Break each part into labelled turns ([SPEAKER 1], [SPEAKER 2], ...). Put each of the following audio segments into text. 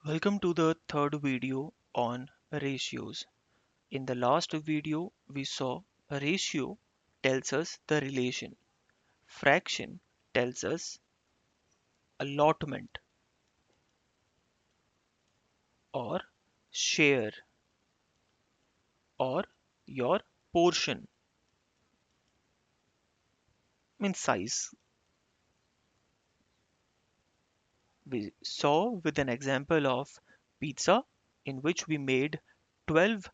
[SPEAKER 1] Welcome to the third video on ratios. In the last video, we saw a ratio tells us the relation, fraction tells us allotment or share or your portion, means size. We saw with an example of pizza in which we made 12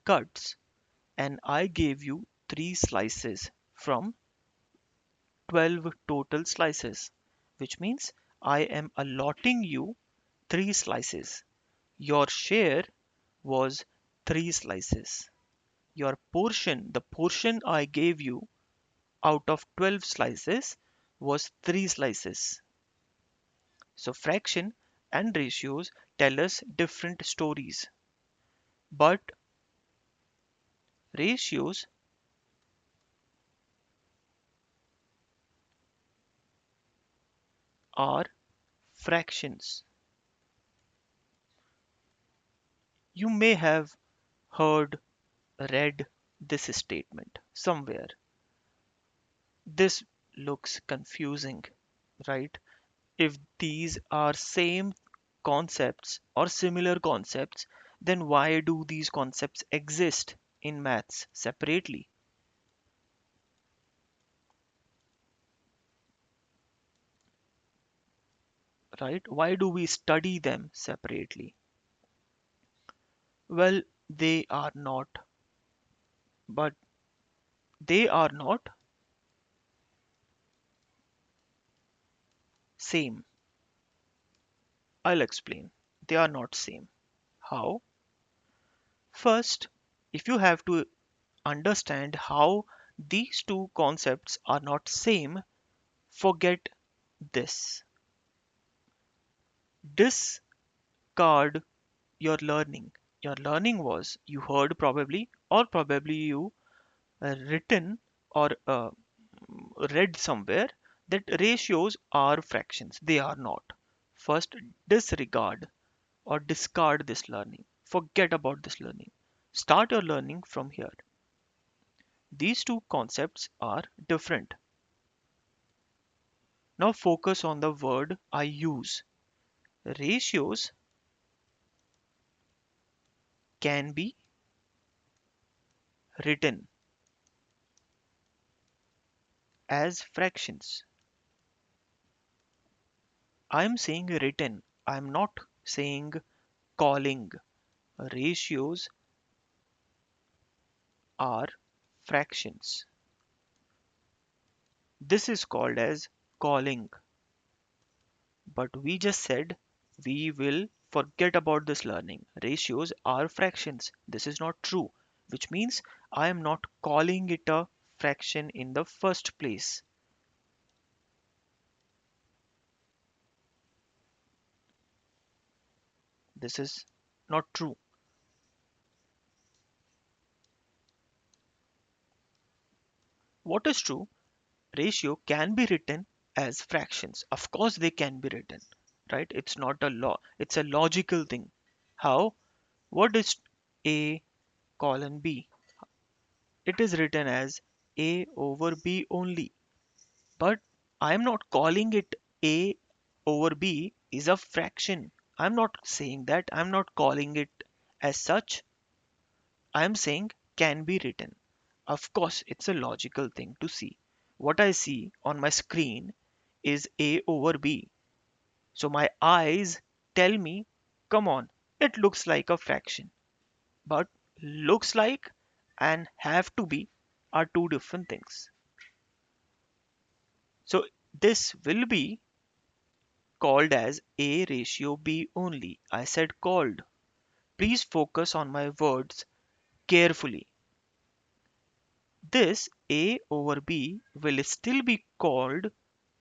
[SPEAKER 1] cuts and I gave you 3 slices from 12 total slices, which means I am allotting you 3 slices. Your share was 3 slices. Your portion, the portion I gave you out of 12 slices was 3 slices. So fraction and ratios tell us different stories, but ratios are fractions. You may have heard, read this statement somewhere. This looks confusing, right? If these are same concepts or similar concepts, then why do these concepts exist in maths separately, right? Why do we study them separately? Well, they are not, but they are not same. I'll explain. They are not same. How? First, if you have to understand how these two concepts are not same, forget this. Discard your learning. Your learning was you heard probably, or probably you written or read somewhere that ratios are fractions. They are not. First, disregard or discard this learning. Forget about this learning. Start your learning from here. These two concepts are different. Now focus on the word I use. Ratios can be written as fractions. I'm saying written. I'm not saying calling. Ratios are fractions. This is called as calling. But we just said we will forget about this learning. Ratios are fractions. This is not true, which means I am not calling it a fraction in the first place. This is not true. What is true? Ratio can be written as fractions. Of course, they can be written, right? It's not a law, it's a logical thing. How? What is A colon B? It is written as A over B only. But I'm not calling it A over B is a fraction. I'm not saying that. I'm not calling it as such. I'm saying can be written. Of course, it's a logical thing to see. What I see on my screen is A over B. So my eyes tell me, come on, it looks like a fraction. But looks like and have to be are two different things. So this will be called as A ratio B only. I said called. Please focus on my words carefully. This A over B will still be called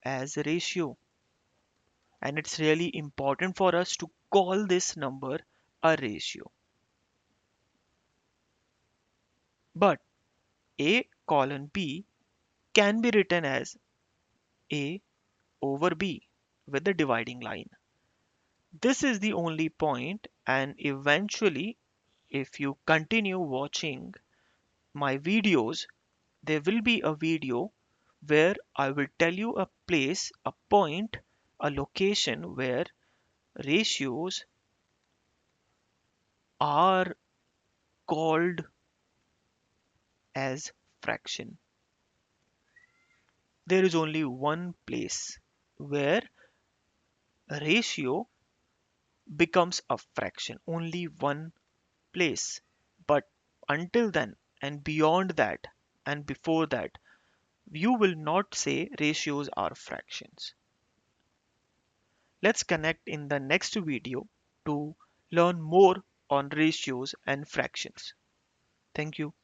[SPEAKER 1] as a ratio. And it's really important for us to call this number a ratio. But A colon B can be written as A over B with the dividing line. This is the only point, and eventually, if you continue watching my videos, there will be a video where I will tell you a place, a point, a location where ratios are called as fraction. There is only one place where a ratio becomes a fraction, only one place. But until then, and beyond that, and before that, you will not say ratios are fractions. Let's connect in the next video to learn more on ratios and fractions. Thank you.